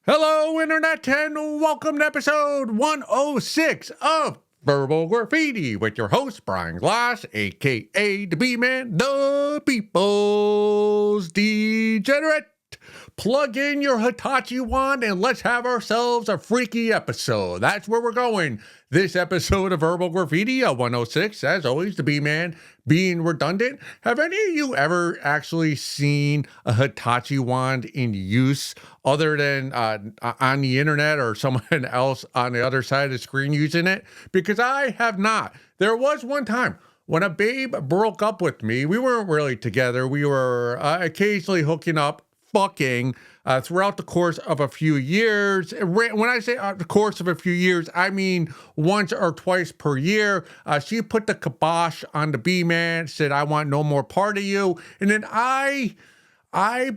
Hello, Internet, and welcome to episode 106 of Verbal Graffiti with your host, Brian Glass, aka the B-Man, the People's Degenerate. Plug in your Hitachi wand and let's have ourselves a freaky episode. That's where we're going. This episode of Verbal Graffiti, 106, as always, the B-Man being redundant. Have any of you ever actually seen a Hitachi wand in use other than on the internet or someone else on the other side of the screen using it? Because I have not. There was one time when a babe broke up with me. We weren't really together. We were occasionally hooking up, fucking throughout the course of a few years. When I say the course of a few years, I mean once or twice per year. She put the kibosh on the B-Man, said, "I want no more part of you." And then I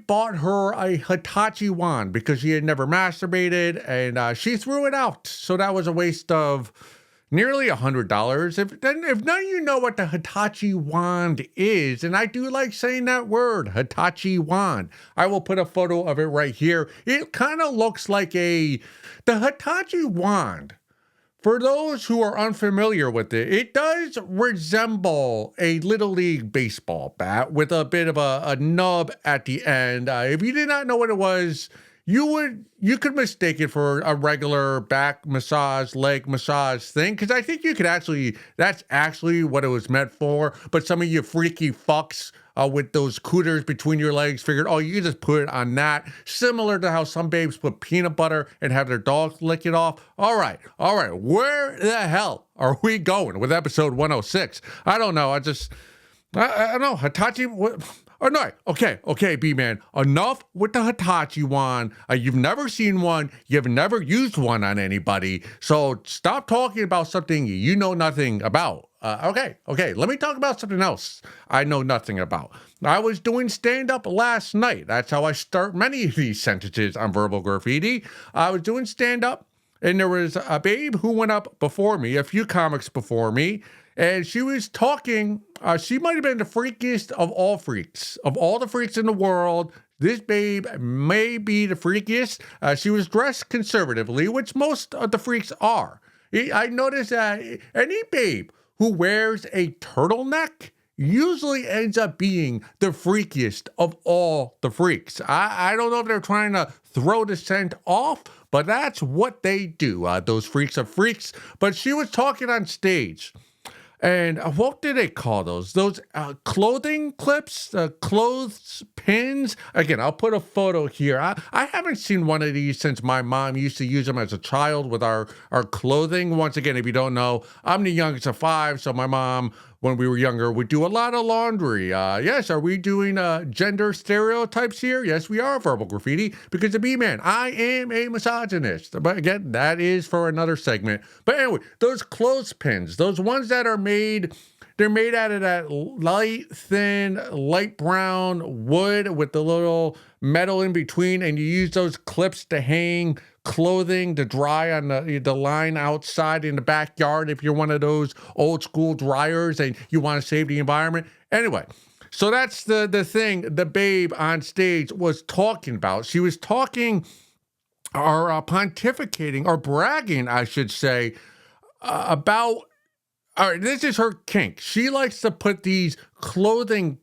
bought her a Hitachi wand because she had never masturbated, and she threw it out. So that was a waste of nearly $100. If none of you know what the Hitachi wand is, and I do like saying that word, Hitachi wand, I will put a photo of it right here. It kind of looks like the Hitachi wand. For those who are unfamiliar with it, it does resemble a Little League baseball bat with a bit of a nub at the end. If you did not know what it was, you could mistake it for a regular back massage, leg massage thing, because I think that's actually what it was meant for. But some of you freaky fucks with those cooters between your legs figured, oh, you can just put it on that. Similar to how some babes put peanut butter and have their dogs lick it off. All right. Where the hell are we going with episode 106? I don't know. I don't know. Hitachi. Oh, no. Okay, B-Man. Enough with the Hitachi wand. You've never seen one. You've never used one on anybody. So stop talking about something you know nothing about. Okay. Let me talk about something else I know nothing about. I was doing stand-up last night. That's how I start many of these sentences on Verbal Graffiti. I was doing stand-up, and there was a babe who went up before me, a few comics before me, and she was talking. She might have been the freakiest of all freaks. Of all the freaks in the world, this babe may be the freakiest. She was dressed conservatively, which most of the freaks are. I noticed that any babe who wears a turtleneck usually ends up being the freakiest of all the freaks. I don't know if they're trying to throw the scent off, but that's what they do. Those freaks are freaks. But she was talking on stage. And what do they call those? Those clothing clips, clothes pins. Again, I'll put a photo here. I haven't seen one of these since my mom used to use them as a child with our clothing. Once again, if you don't know, I'm the youngest of five, so my mom, when we were younger, would do a lot of laundry. Yes, are we doing gender stereotypes here? Yes, we are, Verbal Graffiti, because the B-Man, I am a misogynist. But again, that is for another segment. But anyway, those clothespins, those ones that are they're made out of that light, thin, light brown wood with the little metal in between, and you use those clips to hang clothing to dry on the line outside in the backyard if you're one of those old school dryers and you want to save the environment. Anyway, so that's the thing the babe on stage was talking about. She was talking or pontificating or bragging, I should say, about. All right, this is her kink. She likes to put these clothing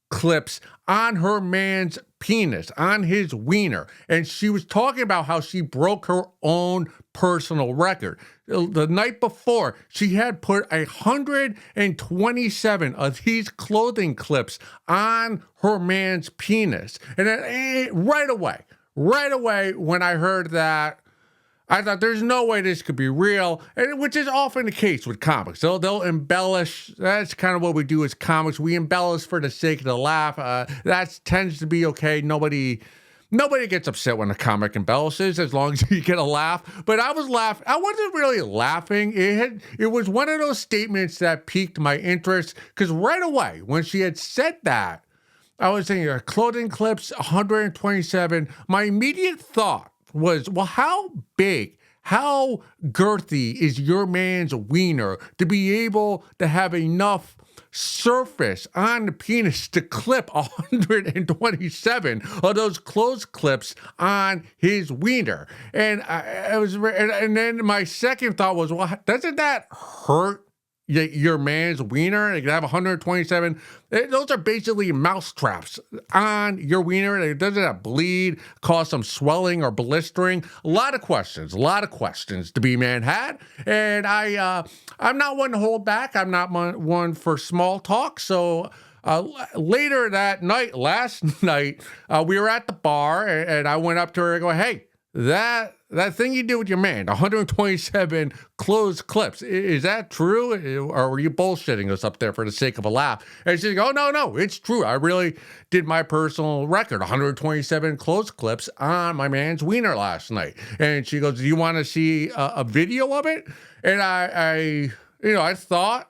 clips on her man's penis, on his wiener. And she was talking about how she broke her own personal record. The night before, she had put 127 of these clothing clips on her man's penis. And then, right away, when I heard that, I thought there's no way this could be real, and which is often the case with comics. They'll embellish. That's kind of what we do as comics. We embellish for the sake of the laugh. That tends to be okay. Nobody gets upset when a comic embellishes as long as you get a laugh. But I was laughing. I wasn't really laughing. It was one of those statements that piqued my interest because right away when she had said that, I was thinking clothing clips 127. My immediate thought was, well, how big, How girthy is your man's wiener to be able to have enough surface on the penis to clip 127 of those close clips on his wiener? And and then my second thought was, well, doesn't that hurt your man's wiener? They can have 127. Those are basically mouse traps on your wiener. It doesn't that bleed, cause some swelling or blistering? A lot of questions to be man had. And I'm not one to hold back. I'm not one for small talk. So later that night, last night, we were at the bar, and I went up to her and go, hey, that thing you did with your man, 127 closed clips, is that true? Or were you bullshitting us up there for the sake of a laugh? And she's like, oh, no, it's true. I really did my personal record, 127 closed clips on my man's wiener last night. And she goes, do you want to see a video of it? And I thought,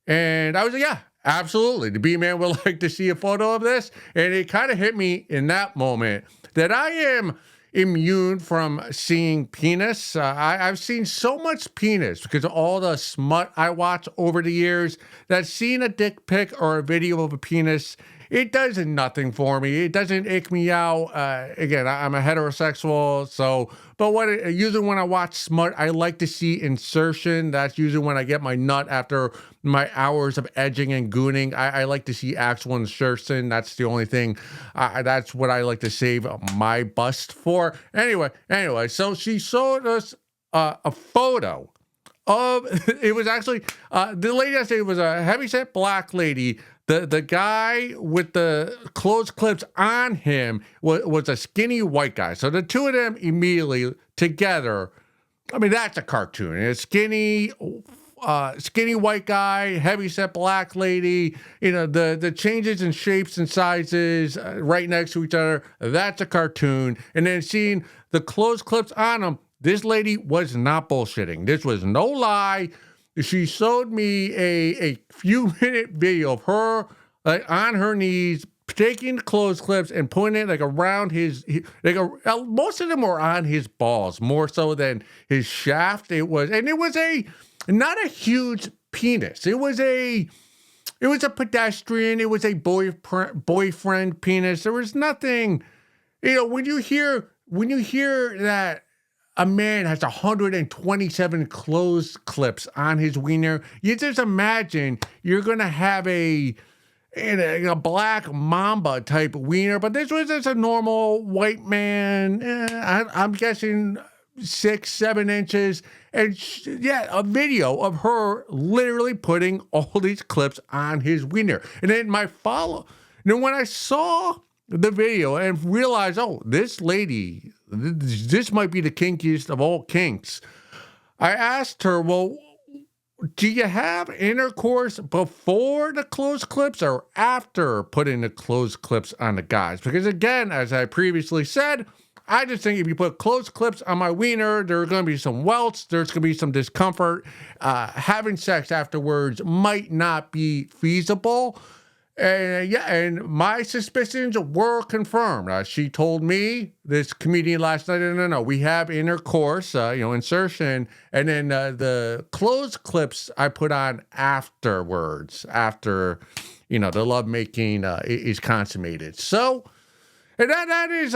and I was like, yeah, absolutely. The B-Man would like to see a photo of this. And it kind of hit me in that moment that I am immune from seeing penis. I've seen so much penis because of all the smut I watch over the years that seeing a dick pic or a video of a penis, it does nothing for me. It doesn't ick me out. Again, I'm a heterosexual, so, but usually when I watch smut, I like to see insertion. That's usually when I get my nut after my hours of edging and gooning. I like to see actual insertion. That's the only thing. That's what I like to save my bust for. Anyway, so she showed us a photo of, it was actually, the lady I said was a heavyset black lady. The guy with the closed clips on him was a skinny white guy. So the two of them immediately together, I mean, that's a cartoon. A skinny white guy, heavyset black lady, the changes in shapes and sizes right next to each other, that's a cartoon. And then seeing the closed clips on them, this lady was not bullshitting. This was no lie. She showed me a few-minute video of her on her knees, taking the clothes clips and putting it around his, most of them were on his balls, more so than his shaft. It was not a huge penis. It was a pedestrian. It was a boyfriend penis. There was nothing, when you hear that a man has 127 closed clips on his wiener, you just imagine you're going to have a black mamba type wiener, but this was just a normal white man. I'm guessing 6-7 inches. And a video of her literally putting all these clips on his wiener. And then when I saw the video and realized, oh, this lady, this might be the kinkiest of all kinks, I asked her, well, do you have intercourse before the closed clips or after putting the closed clips on the guys? Because again, as I previously said, I just think if you put closed clips on my wiener, there are going to be some welts, there's going to be some discomfort. Having sex afterwards might not be feasible. And my suspicions were confirmed. She told me, this comedian last night, no, we have intercourse, insertion, and then the closed clips I put on afterwards, after, the lovemaking is consummated. So, and that is,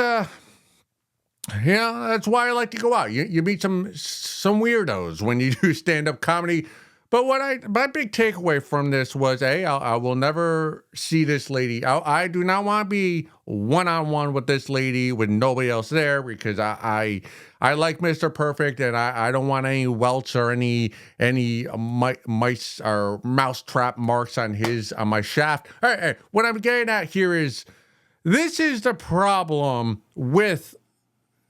that's why I like to go out. You meet some weirdos when you do stand-up comedy. But my big takeaway from this was, I will never see this lady. I do not want to be one-on-one with this lady with nobody else there, because I like Mr. Perfect, and I don't want any welts or any mice or mouse trap marks on my shaft. All right, what I'm getting at here is, this is the problem with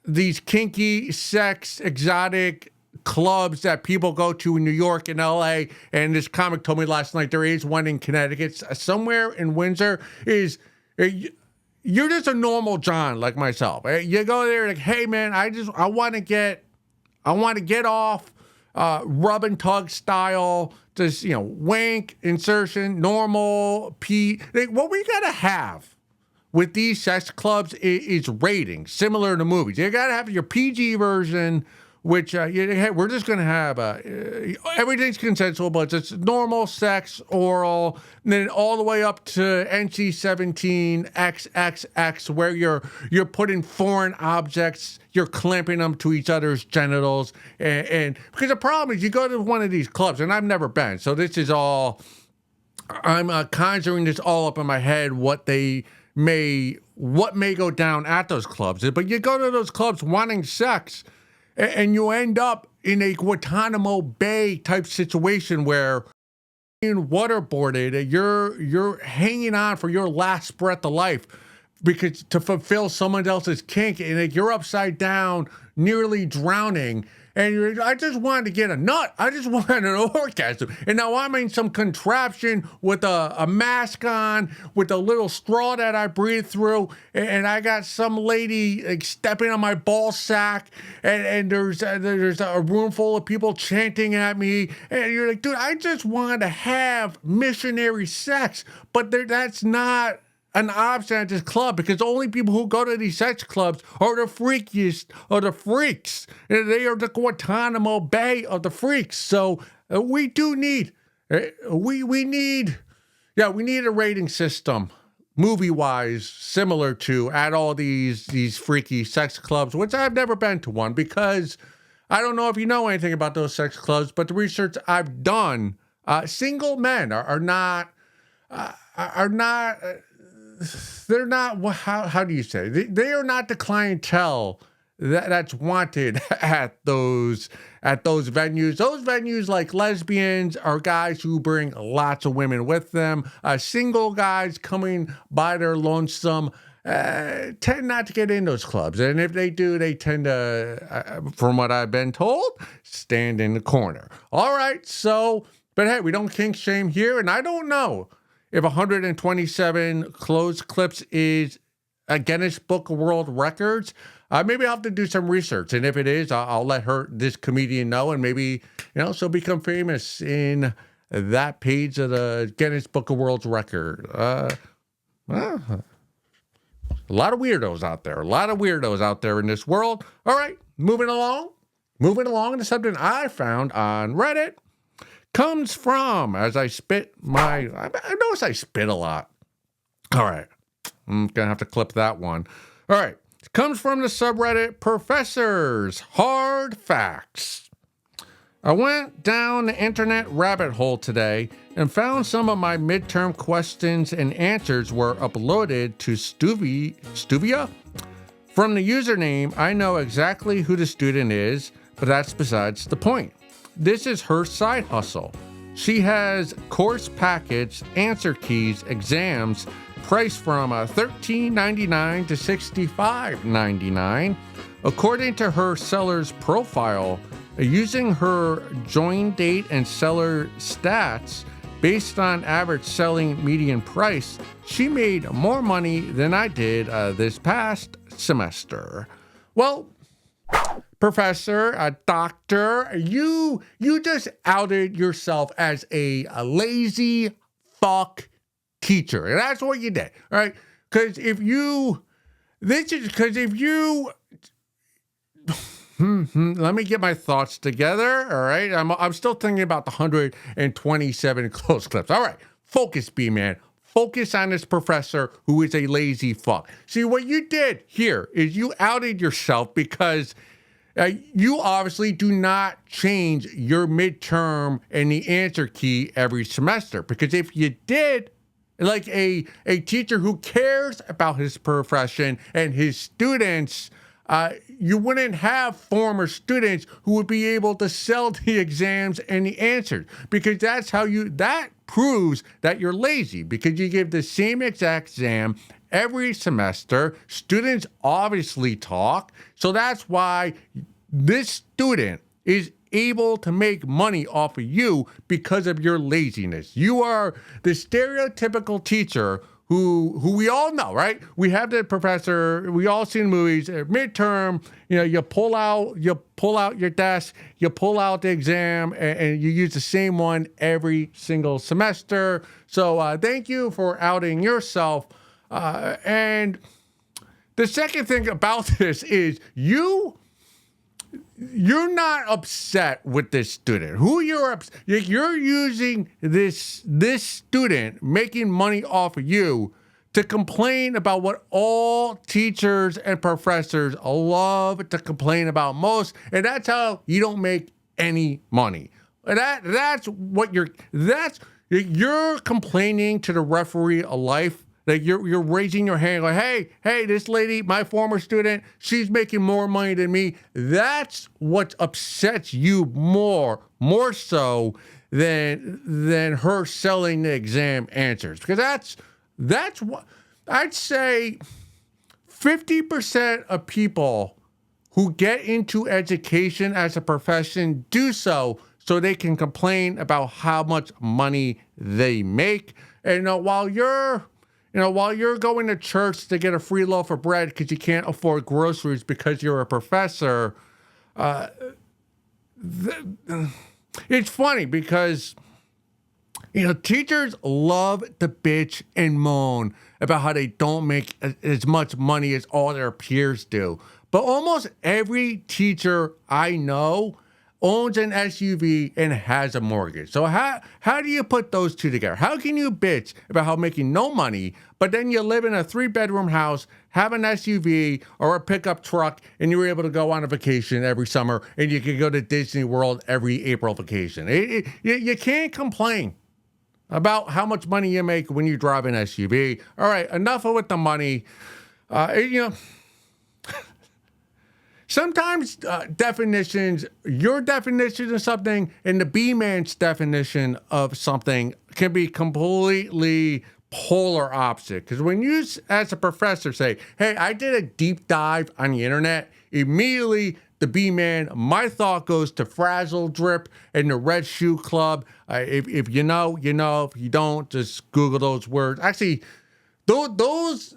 these kinky, sex, exotic clubs that people go to in New York and LA. And this comic told me last night there is one in Connecticut, somewhere in Windsor. You're just a normal John like myself. You go there like, hey man, I want to get off, rub and tug style, just wank, insertion, normal, pee. What we gotta have with these sex clubs is ratings, similar to movies. You gotta have your PG version which hey, we're just going to have everything's consensual, but it's normal sex, oral, and then all the way up to NC-17 XXX, where you're putting foreign objects, you're clamping them to each other's genitals, and because the problem is you go to one of these clubs, and I've never been, so this is all, I'm conjuring this all up in my head, what may go down at those clubs. But you go to those clubs wanting sex, and you end up in a Guantanamo Bay type situation where you're waterboarded, you're hanging on for your last breath of life because to fulfill someone else's kink, and you're upside down, nearly drowning. And I just wanted to get a nut. I just wanted an orgasm. And now I'm in some contraption with a mask on, with a little straw that I breathe through. And I got some lady like, stepping on my ball sack. And there's a room full of people chanting at me. And you're like, dude, I just wanted to have missionary sex. But that's not an option at this club, because only people who go to these sex clubs are the freakiest or the freaks. And they are the Guantanamo Bay of the freaks. So we do need, we need a rating system, movie-wise, similar to at all these freaky sex clubs, which I've never been to one, because I don't know if you know anything about those sex clubs, but the research I've done, single men are not. They're not, how do you say? They are not the clientele that's wanted at those venues. Those venues, like lesbians, are guys who bring lots of women with them. Single guys coming by their lonesome tend not to get in those clubs. And if they do, they tend to, from what I've been told, stand in the corner. All right, so, but hey, we don't kink shame here, and I don't know if 127 closed clips is a Guinness Book of World Records. Maybe I'll have to do some research. And if it is, I'll let this comedian know. And maybe, she'll become famous in that page of the Guinness Book of World Record. A lot of weirdos out there. A lot of weirdos out there in this world. All right, moving along. To something I found on Reddit. Comes from, as I spit I notice I spit a lot. All right. I'm going to have to clip that one. All right. It comes from the subreddit Professor's Hard Facts. I went down the internet rabbit hole today and found some of my midterm questions and answers were uploaded to Stuvia. From the username, I know exactly who the student is, but that's besides the point. This is her side hustle. She has course packets, answer keys, exams, priced from $13.99 to $65.99. According to her seller's profile, using her join date and seller stats based on average selling median price, she made more money than I did this past semester. Well, Professor, a doctor, you just outed yourself as a lazy fuck teacher. And that's what you did, right? Because if you, let me get my thoughts together, all right? I'm still thinking about the 127 close clips. All right, focus, B-Man. Focus on this professor who is a lazy fuck. See, what you did here is you outed yourself because you obviously do not change your midterm and the answer key every semester. Because if you did, like a teacher who cares about his profession and his students, you wouldn't have former students who would be able to sell the exams and the answers. Because that proves that you're lazy, because you give the same exact exam every semester. Students obviously talk. So that's why this student is able to make money off of you because of your laziness. You are the stereotypical teacher who we all know, right? We have the professor, we all seen movies, midterm, you pull out your desk, you pull out the exam, and you use the same one every single semester. So thank you for outing yourself. And the second thing about this is you're not upset with this student. Who you're using this student making money off of you to complain about what all teachers and professors love to complain about most, and that's how you don't make any money. That's you're complaining to the referee of life. Like you're raising your hand like, hey, this lady, my former student, she's making more money than me. That's what upsets you more so than her selling the exam answers. Because that's what I'd say 50% of people who get into education as a profession do so they can complain about how much money they make. And while you're going to church to get a free loaf of bread because you can't afford groceries because you're a professor, it's funny because, teachers love to bitch and moan about how they don't make as much money as all their peers do. But almost every teacher I know owns an SUV and has a mortgage. So how do you put those two together? How can you bitch about how making no money, but then you live in a 3-bedroom house, have an SUV or a pickup truck, and you're able to go on a vacation every summer, and you can go to Disney World every April vacation? You can't complain about how much money you make when you drive an SUV. All right, enough with the money. Sometimes your definition of something and the B-man's definition of something can be completely polar opposite. Because when you, as a professor, say, hey, I did a deep dive on the internet, immediately the B-man, my thought goes to Frazzle Drip and the Red Shoe Club. If you know, you know. If you don't, just Google those words. Actually, those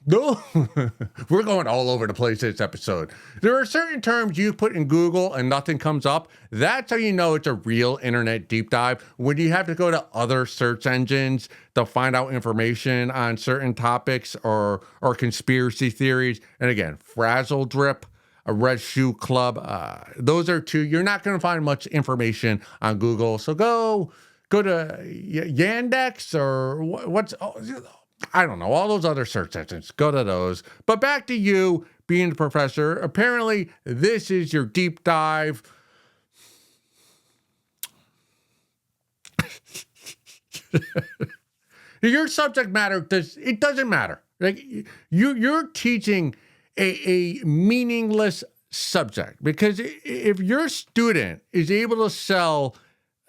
we're going all over the place this episode. There are certain terms you put in Google and nothing comes up. That's how you know it's a real internet deep dive. When you have to go to other search engines to find out information on certain topics or conspiracy theories. And again, Frazzle Drip, a Red Shoe Club. Those are two. You're not going to find much information on Google. So go to Yandex or what's... I don't know, all those other search engines. Go to those. But back to you being the professor. Apparently, this is your deep dive. Your subject matter, it doesn't matter. Like you're teaching a meaningless subject, because if your student is able to sell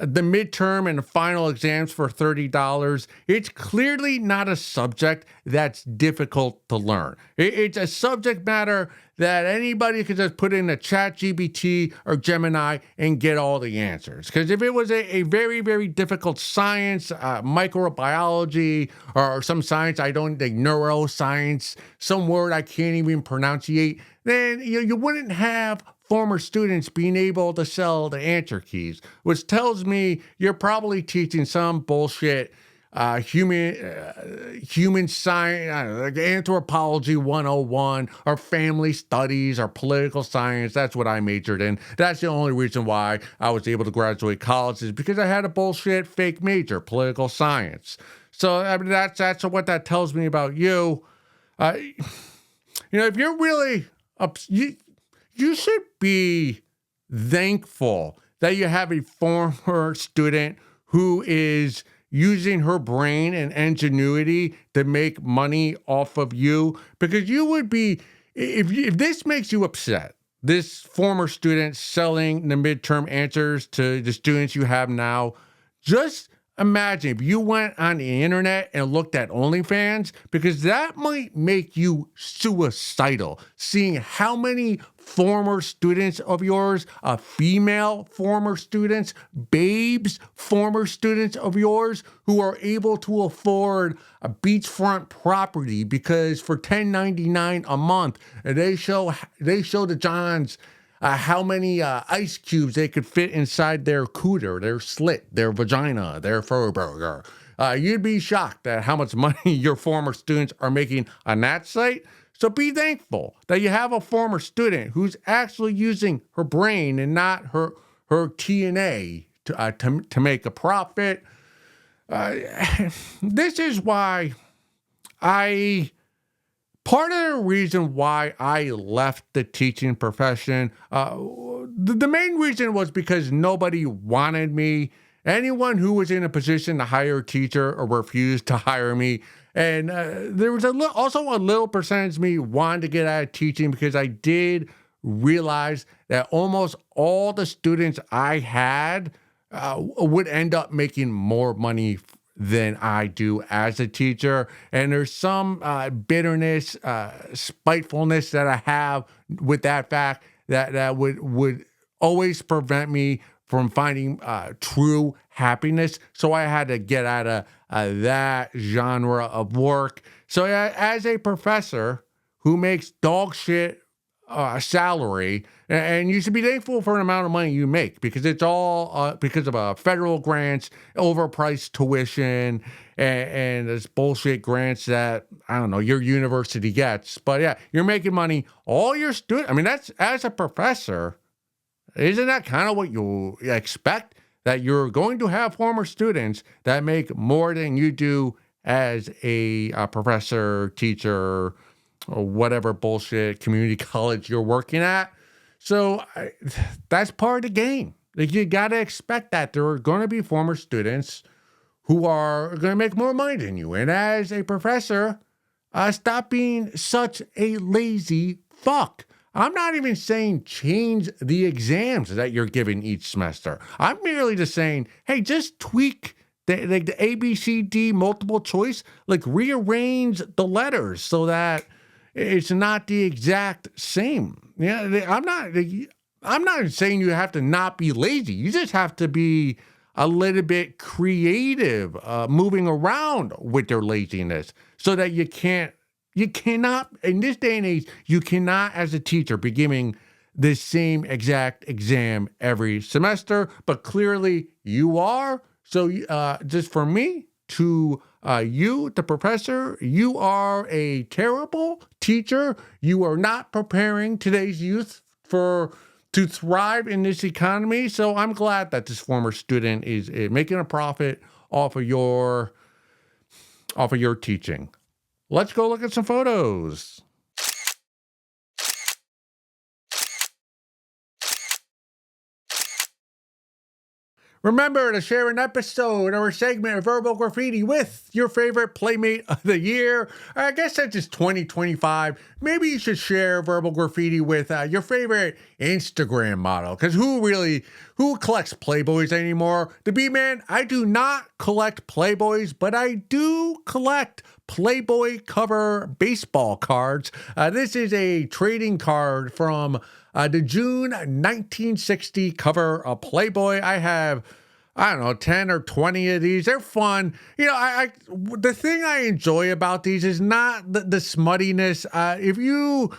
the midterm and the final exams for $30, it's clearly not a subject that's difficult to learn. It's a subject matter that anybody could just put in a ChatGPT or Gemini and get all the answers. Because if it was a very, very difficult science, microbiology, or some science I don't think, neuroscience, some word I can't even pronunciate, then you wouldn't have former students being able to sell the answer keys, which tells me you're probably teaching some bullshit human science, I don't know, like anthropology 101 or family studies or political science. That's what I majored in. That's the only reason why I was able to graduate college, is because I had a bullshit fake major, political science. So I mean, that's what that tells me about you. If you're really you should be thankful that you have a former student who is using her brain and ingenuity to make money off of you, because you would be, if this makes you upset, this former student selling the midterm answers to the students you have now, just imagine if you went on the internet and looked at OnlyFans, because that might make you suicidal, seeing how many former students of yours, female former students, babes former students of yours, who are able to afford a beachfront property because for $10.99 a month, they show the Johns how many ice cubes they could fit inside their cooter, their slit, their vagina, their fur burger. You'd be shocked at how much money your former students are making on that site. So be thankful that you have a former student who's actually using her brain and not her TNA to make a profit. Uh, this is why part of the reason why I left the teaching profession, the main reason was because nobody wanted me. Anyone who was in a position to hire a teacher or refused to hire me. And there was also a little percentage of me wanted to get out of teaching because I did realize that almost all the students I had would end up making more money than I do as a teacher. And there's some bitterness, spitefulness that I have with that fact that would always prevent me from finding true happiness. So I had to get out of that genre of work. So as a professor who makes dog shit salary, and you should be thankful for the amount of money you make because it's all because of federal grants, overpriced tuition, and this bullshit grants that, I don't know, your university gets. But yeah, you're making money. All your students, I mean, that's as a professor, isn't that kind of what you expect? That you're going to have former students that make more than you do as a professor, teacher, or whatever bullshit community college you're working at. So that's part of the game. Like, you got to expect that there are going to be former students who are going to make more money than you. And as a professor, stop being such a lazy fuck. I'm not even saying change the exams that you're giving each semester. I'm merely just saying, hey, just tweak the A, B, C, D multiple choice, like rearrange the letters so that it's not the exact same. Yeah, I'm not saying you have to not be lazy. You just have to be a little bit creative, moving around with your laziness so that you cannot, in this day and age, you cannot, as a teacher, be giving the same exact exam every semester, but clearly you are. So just for me, to you, the professor, you are a terrible teacher. You are not preparing today's youth to thrive in this economy. So I'm glad that this former student is making a profit off of your teaching. Let's go look at some photos. Remember to share an episode or a segment of Verbal Graffiti with your favorite Playmate of the Year. I guess since it's 2025, maybe you should share Verbal Graffiti with your favorite Instagram model. Because who collects Playboys anymore? The B-Man, I do not collect Playboys, but I do collect Playboy cover baseball cards. This is a trading card from the June 1960 cover of Playboy. I have, I don't know, 10 or 20 of these. They're fun. You know, the thing I enjoy about these is not the smuttiness. If you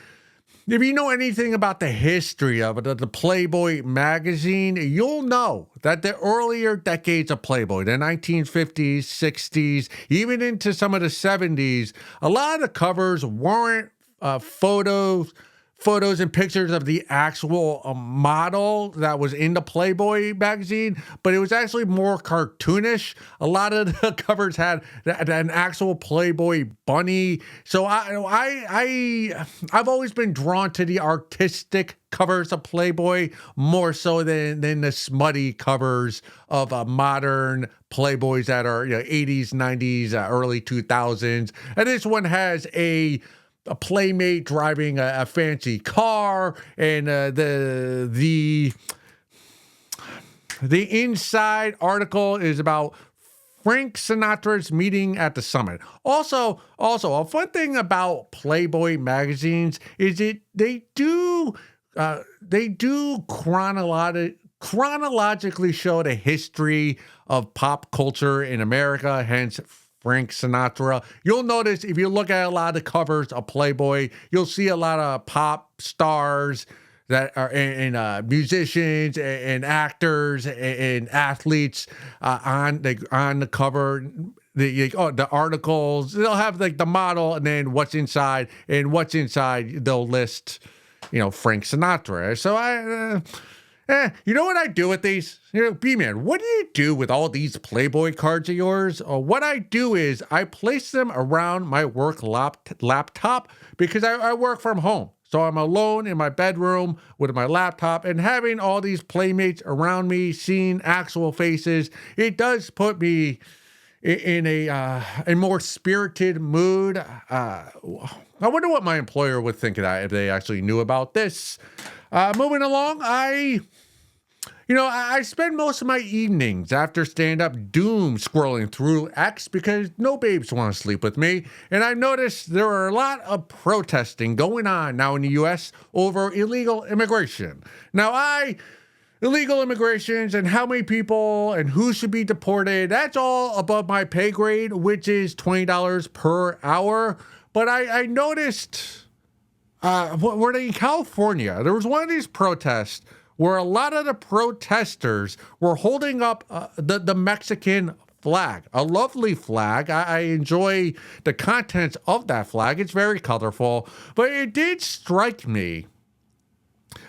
know anything about the history of it, the Playboy magazine, you'll know that the earlier decades of Playboy, the 1950s, 60s, even into some of the 70s, a lot of the covers weren't photos and pictures of the actual model that was in the Playboy magazine, but it was actually more cartoonish. A lot of the covers had an actual Playboy bunny. So I've always been drawn to the artistic covers of Playboy more so than the smutty covers of modern Playboys that are 80s, 90s, early 2000s. And this one has a Playmate driving a fancy car, and the inside article is about Frank Sinatra's meeting at the summit. Also, a fun thing about Playboy magazines is they do chronologically show the history of pop culture in America, hence Frank Sinatra. You'll notice if you look at a lot of the covers of Playboy, you'll see a lot of pop stars that are and musicians and actors and athletes on the cover. the articles. They'll have like the model and then what's inside, and what's inside they'll list, Frank Sinatra. So you know what I do with these? B-Man, what do you do with all these Playboy cards of yours? What I do is I place them around my work laptop because I work from home. So I'm alone in my bedroom with my laptop, and having all these playmates around me, seeing actual faces, it does put me in a more spirited mood. I wonder what my employer would think of that if they actually knew about this. Moving along, I spend most of my evenings after stand-up doom scrolling through X because no babes want to sleep with me. And I've noticed there are a lot of protesting going on now in the U.S. over illegal immigration. Illegal immigrations and how many people and who should be deported, that's all above my pay grade, which is $20 per hour. But I noticed, were they in California? There was one of these protests where a lot of the protesters were holding up the Mexican flag, a lovely flag. I enjoy the contents of that flag. It's very colorful, but it did strike me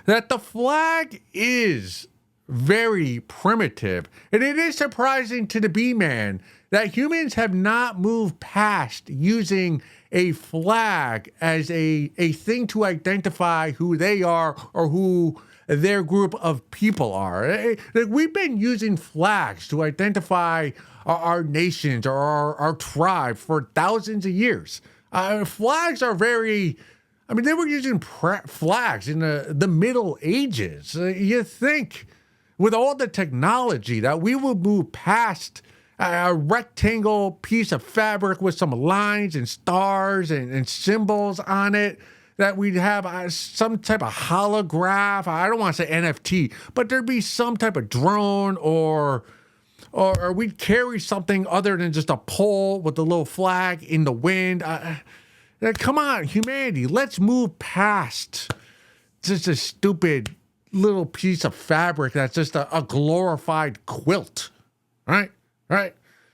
that the flag is very primitive. And it is surprising to the B-Man that humans have not moved past using a flag as a thing to identify who they are or who their group of people are. We've been using flags to identify our nations or our tribe for thousands of years. Flags are very... they were using flags in the Middle Ages. You think with all the technology that we would move past a rectangle piece of fabric with some lines and stars and symbols on it, that we'd have some type of holograph. I don't want to say NFT, but there'd be some type of drone or we'd carry something other than just a pole with a little flag in the wind. Come on, humanity, let's move past just a stupid little piece of fabric that's just a glorified quilt, right?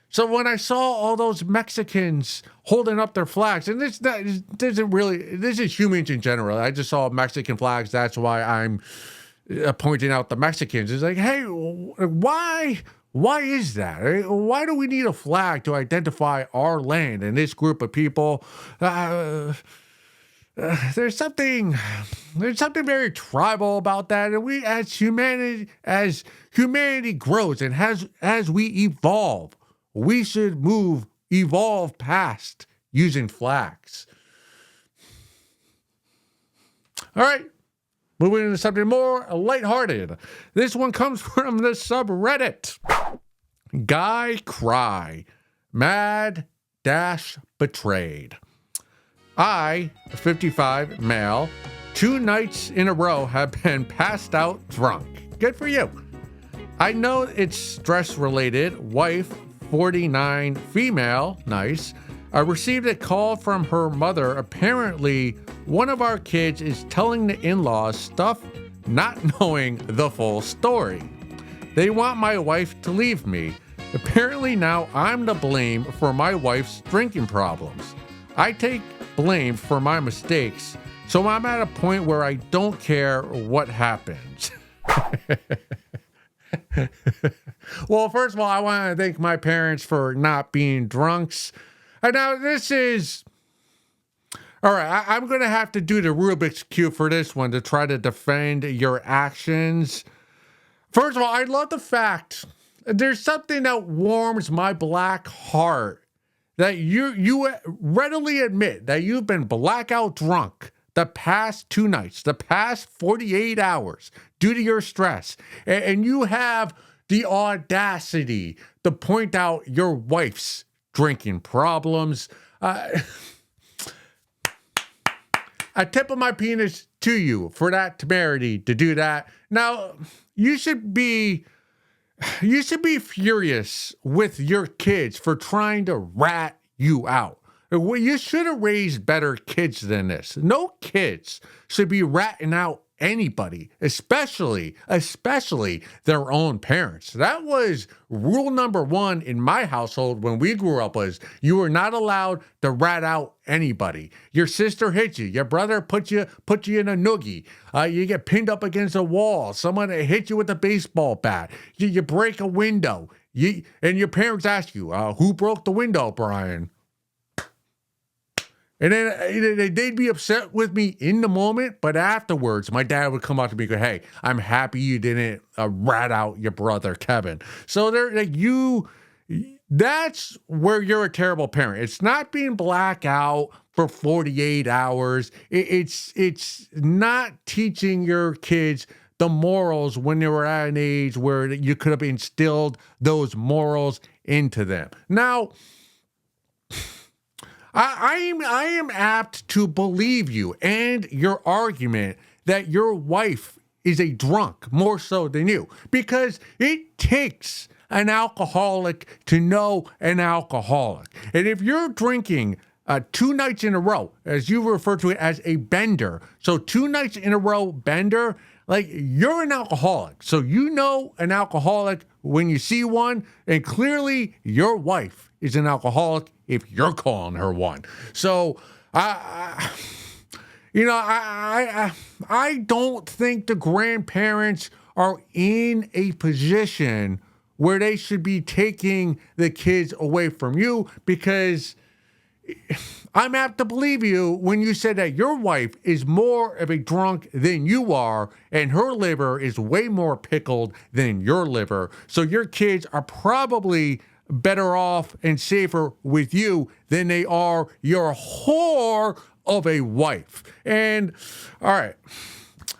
So when I saw all those Mexicans holding up their flags, and this is humans in general. I just saw Mexican flags. That's why I'm pointing out the Mexicans. It's like, hey, why is that? Why do we need a flag to identify our land and this group of people? There's something very tribal about that, and we, as humanity grows and as we evolve, we should evolve past using flags. All right, moving into something more lighthearted. This one comes from the subreddit. Guy cry, mad-betrayed. I, a 55 male, 2 nights in a row have been passed out drunk. Good for you. I know it's stress-related. Wife, 49 female, nice. I received a call from her mother. Apparently, one of our kids is telling the in-laws stuff, not knowing the full story. They want my wife to leave me. Apparently now I'm to blame for my wife's drinking problems. I take blame for my mistakes, so I'm at a point where I don't care what happens. Well, first of all, I want to thank my parents for not being drunks. And now this is... All right, I'm going to have to do the Rubik's Cube for this one to try to defend your actions. First of all, I love the fact there's something that warms my black heart, that you readily admit that you've been blackout drunk the past 2 nights, the past 48 hours due to your stress, and you have the audacity to point out your wife's drinking problems. A tip of my penis to you for that temerity to do that. Now, you should be furious with your kids for trying to rat you out. You should have raised better kids than this. No kids should be ratting out anybody, especially their own parents. That was rule number one in my household when we grew up, was you were not allowed to rat out anybody. Your sister hit you, your brother put you in a noogie, you get pinned up against a wall, someone hit you with a baseball bat, you break a window, and your parents ask you, who broke the window, Brian? And then they'd be upset with me in the moment, but afterwards, my dad would come up to me and go, hey, I'm happy you didn't rat out your brother, Kevin. So they're like, that's where you're a terrible parent. It's not being blackout for 48 hours. It's not teaching your kids the morals when they were at an age where you could have instilled those morals into them. Now, I am apt to believe you and your argument that your wife is a drunk more so than you, because it takes an alcoholic to know an alcoholic. And if you're drinking 2 nights in a row, as you refer to it as a bender, so 2 nights in a row bender, like, you're an alcoholic. So you know an alcoholic when you see one, and clearly your wife is an alcoholic if you're calling her one. So, I don't think the grandparents are in a position where they should be taking the kids away from you, because I'm apt to believe you when you said that your wife is more of a drunk than you are, and her liver is way more pickled than your liver. So your kids are probably better off and safer with you than they are your whore of a wife. And all right,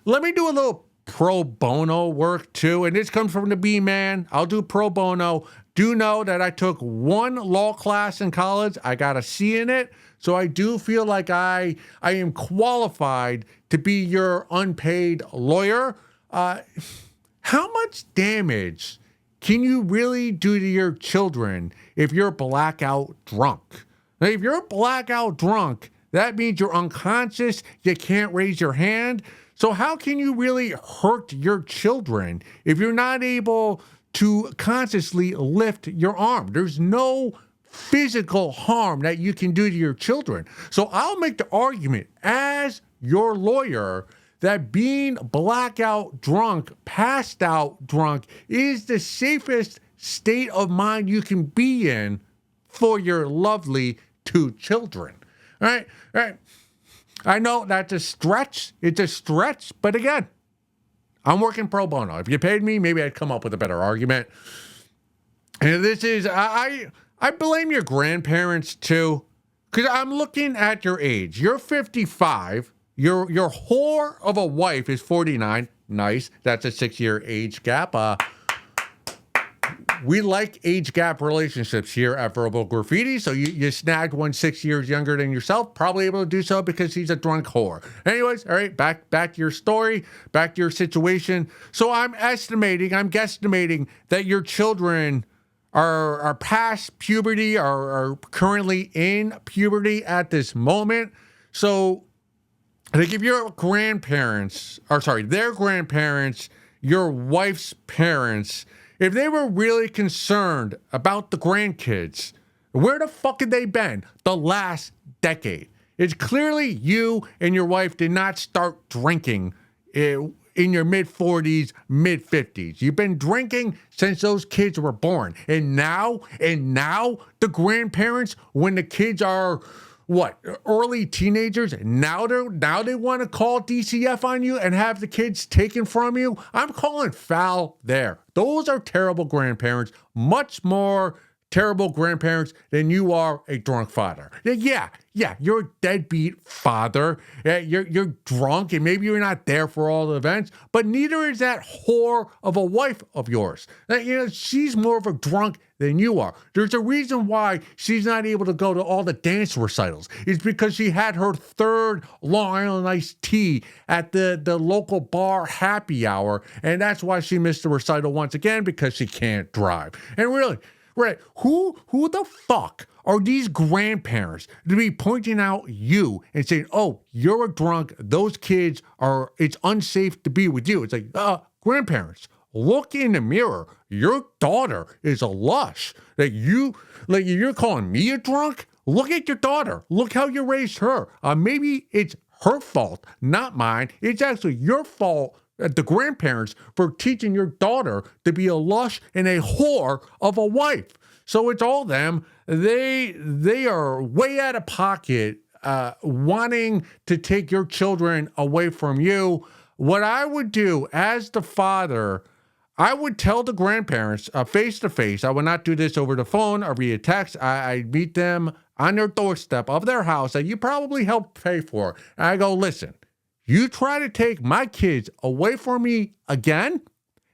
let me do a little pro bono work too. And this comes from the B-Man. I'll do pro bono. Do know that I took 1 law class in college. I got a C in it. So I do feel like I am qualified to be your unpaid lawyer. How much damage can you really do to your children if you're blackout drunk? Now, if you're blackout drunk, that means you're unconscious, you can't raise your hand. So how can you really hurt your children if you're not able to consciously lift your arm? There's no physical harm that you can do to your children. So I'll make the argument as your lawyer that being blackout drunk, passed out drunk, is the safest state of mind you can be in for your lovely 2 children. All right. I know that's a stretch. It's a stretch, but again, I'm working pro bono. If you paid me, maybe I'd come up with a better argument. And this is, I blame your grandparents too, because I'm looking at your age. You're 55. Your whore of a wife is 49. Nice. That's a 6-year age gap. We like age gap relationships here at Verbal Graffiti. So you snagged one 6 years younger than yourself, probably able to do so because he's a drunk whore. Anyways, all right, back to your story, back to your situation. So I'm guesstimating that your children are past puberty, are currently in puberty at this moment. So I think if your their grandparents, your wife's parents, if they were really concerned about the grandkids, where the fuck had they been the last decade? It's clearly you and your wife did not start drinking in your mid-40s, mid-50s. You've been drinking since those kids were born. And now the grandparents, when the kids are early teenagers, now they want to call DCF on you and have the kids taken from you. I'm calling foul there. Those are terrible grandparents, much more terrible grandparents than you are a drunk father. Yeah, you're a deadbeat father. You're drunk, and maybe you're not there for all the events, but neither is that whore of a wife of yours. She's more of a drunk than you are. There's a reason why she's not able to go to all the dance recitals. It's because she had her 3rd Long Island iced tea at the local bar happy hour, and that's why she missed the recital once again, because she can't drive. And Right. Who the fuck are these grandparents to be pointing out you and saying, oh, you're a drunk. Those kids it's unsafe to be with you. It's like, grandparents, look in the mirror. Your daughter is a lush. You're calling me a drunk? Look at your daughter. Look how you raised her. Maybe it's her fault, not mine. It's actually your fault, the grandparents, for teaching your daughter to be a lush and a whore of a wife. So it's all them. They are way out of pocket, wanting to take your children away from you. What I would do as the father, I would tell the grandparents face to face. I would not do this over the phone or via text. I'd meet them on their doorstep of their house that you probably helped pay for. And I go, listen, you try to take my kids away from me again,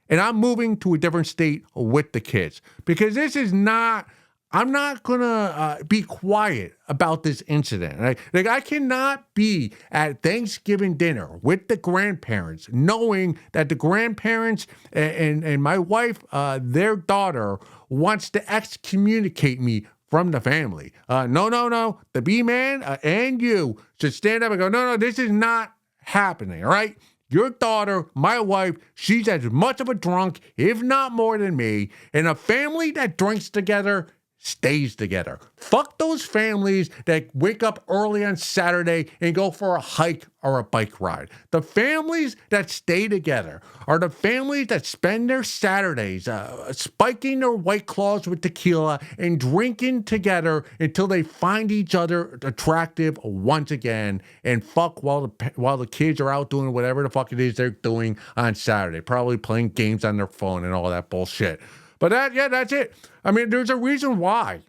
and I'm moving to a different state with the kids. Because I'm not going to be quiet about this incident. Like, I cannot be at Thanksgiving dinner with the grandparents knowing that the grandparents and my wife, their daughter, wants to excommunicate me from the family. No. The B-man and you should stand up and go, no, this is not happening, all right? Your daughter, my wife, she's as much of a drunk, if not more than me, and a family that drinks together stays together. Fuck those families that wake up early on Saturday and go for a hike or a bike ride. The families that stay together are the families that spend their Saturdays spiking their White Claws with tequila and drinking together until they find each other attractive once again and fuck while the kids are out doing whatever the fuck it is they're doing on Saturday, probably playing games on their phone and all that bullshit. But that's it. I mean, there's a reason why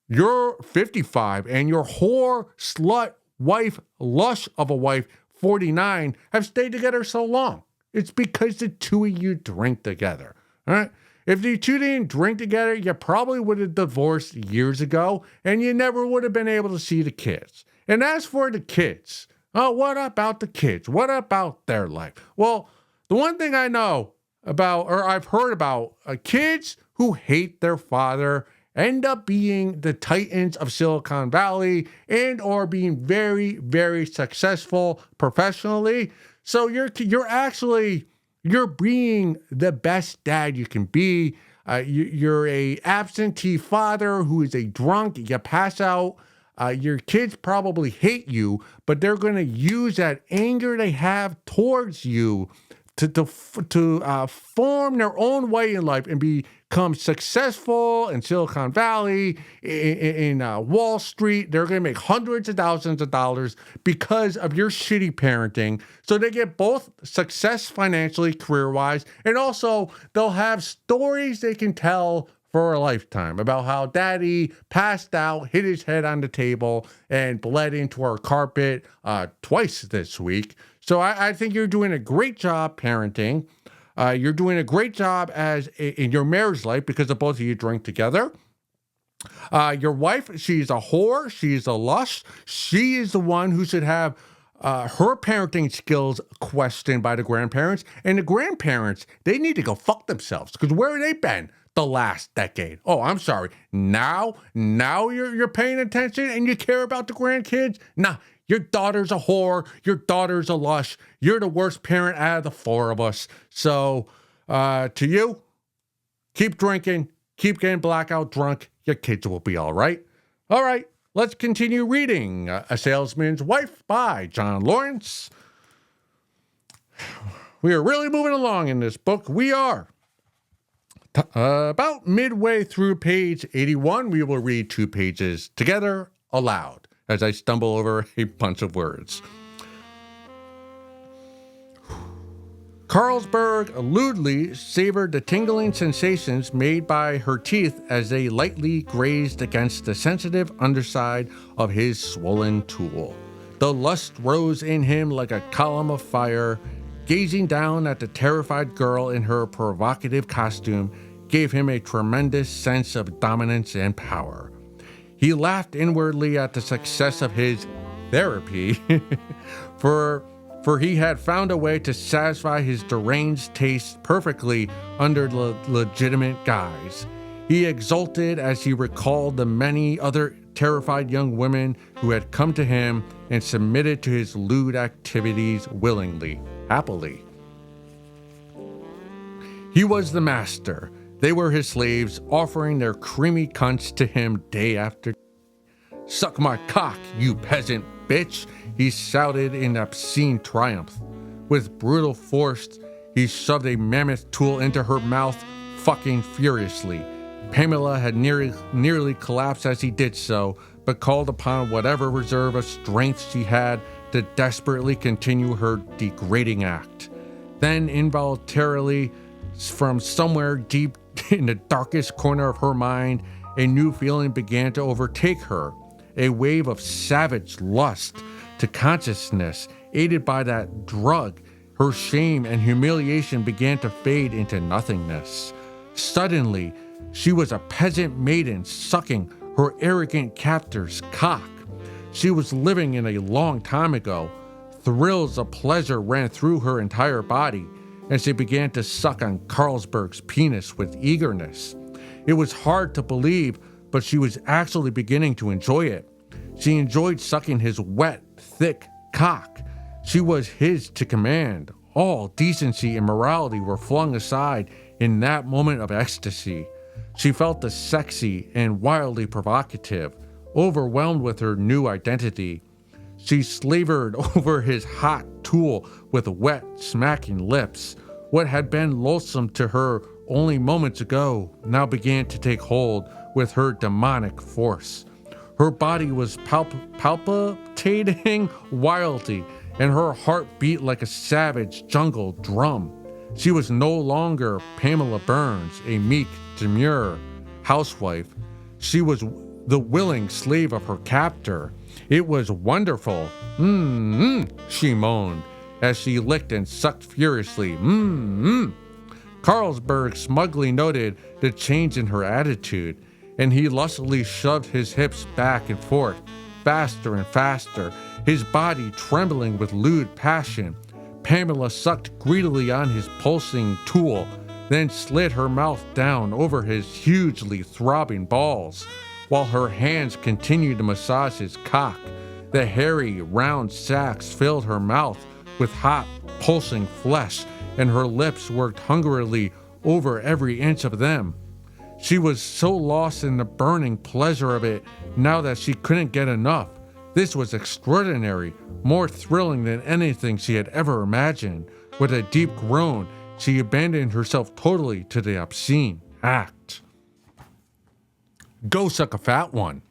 you're 55 and your whore, slut, wife, lush of a wife, 49, have stayed together so long. It's because the two of you drink together. All right? If the two didn't drink together, you probably would have divorced years ago, and you never would have been able to see the kids. And as for the kids, what about the kids? What about their life? Well, the one thing I know about, or I've heard about, kids who hate their father end up being the titans of Silicon Valley and or being very, very successful professionally. So you're being the best dad you can be. You're a absentee father who is a drunk. You pass out. Your kids probably hate you, but they're going to use that anger they have towards you to form their own way in life and become successful in Silicon Valley, in Wall Street. They're going to make hundreds of thousands of dollars because of your shitty parenting. So they get both success financially, career-wise, and also they'll have stories they can tell for a lifetime about how daddy passed out, hit his head on the table, and bled into our carpet twice this week. So I think you're doing a great job parenting. You're doing a great job in your marriage life because of both of you drink together. Your wife, she's a whore. She's a lush. She is the one who should have her parenting skills questioned by the grandparents. And the grandparents, they need to go fuck themselves because where have they been the last decade? Oh, I'm sorry. Now you're paying attention and you care about the grandkids? Nah. Your daughter's a whore. Your daughter's a lush. You're the worst parent out of the four of us. So, to you, keep drinking, keep getting blackout drunk. Your kids will be all right. All right, let's continue reading A Salesman's Wife by John Lawrence. We are really moving along in this book. We are about midway through page 81. We will read 2 pages together aloud as I stumble over a bunch of words. Carlsberg lewdly savored the tingling sensations made by her teeth as they lightly grazed against the sensitive underside of his swollen tool. The lust rose in him like a column of fire. Gazing down at the terrified girl in her provocative costume gave him a tremendous sense of dominance and power. He laughed inwardly at the success of his therapy, for he had found a way to satisfy his deranged taste perfectly under legitimate guise. He exulted as he recalled the many other terrified young women who had come to him and submitted to his lewd activities willingly, happily. He was the master. They were his slaves, offering their creamy cunts to him day after day. "Suck my cock, you peasant bitch," he shouted in obscene triumph. With brutal force, he shoved a mammoth tool into her mouth, fucking furiously. Pamela had nearly collapsed as he did so, but called upon whatever reserve of strength she had to desperately continue her degrading act. Then, involuntarily, from somewhere deep in the darkest corner of her mind, a new feeling began to overtake her. A wave of savage lust to consciousness, aided by that drug. Her shame and humiliation began to fade into nothingness. Suddenly, she was a peasant maiden sucking her arrogant captor's cock. She was living in a long time ago. Thrills of pleasure ran through her entire body, and she began to suck on Carlsberg's penis with eagerness. It was hard to believe, but she was actually beginning to enjoy it. She enjoyed sucking his wet, thick cock. She was his to command. All decency and morality were flung aside in that moment of ecstasy. She felt the sexy and wildly provocative, overwhelmed with her new identity. She slavered over his hot tool with wet, smacking lips. What had been loathsome to her only moments ago now began to take hold with her demonic force. Her body was palpitating wildly, and her heart beat like a savage jungle drum. She was no longer Pamela Burns, a meek, demure housewife. She was the willing slave of her captor. It was wonderful. She moaned as she licked and sucked furiously. Carlsberg smugly noted the change in her attitude, and he lustily shoved his hips back and forth, faster and faster, his body trembling with lewd passion. Pamela sucked greedily on his pulsing tool, then slid her mouth down over his hugely throbbing balls, while her hands continued to massage his cock. The hairy, round sacs filled her mouth with hot, pulsing flesh, and her lips worked hungrily over every inch of them. She was so lost in the burning pleasure of it now that she couldn't get enough. This was extraordinary, more thrilling than anything she had ever imagined. With a deep groan, she abandoned herself totally to the obscene act. Go suck a fat one.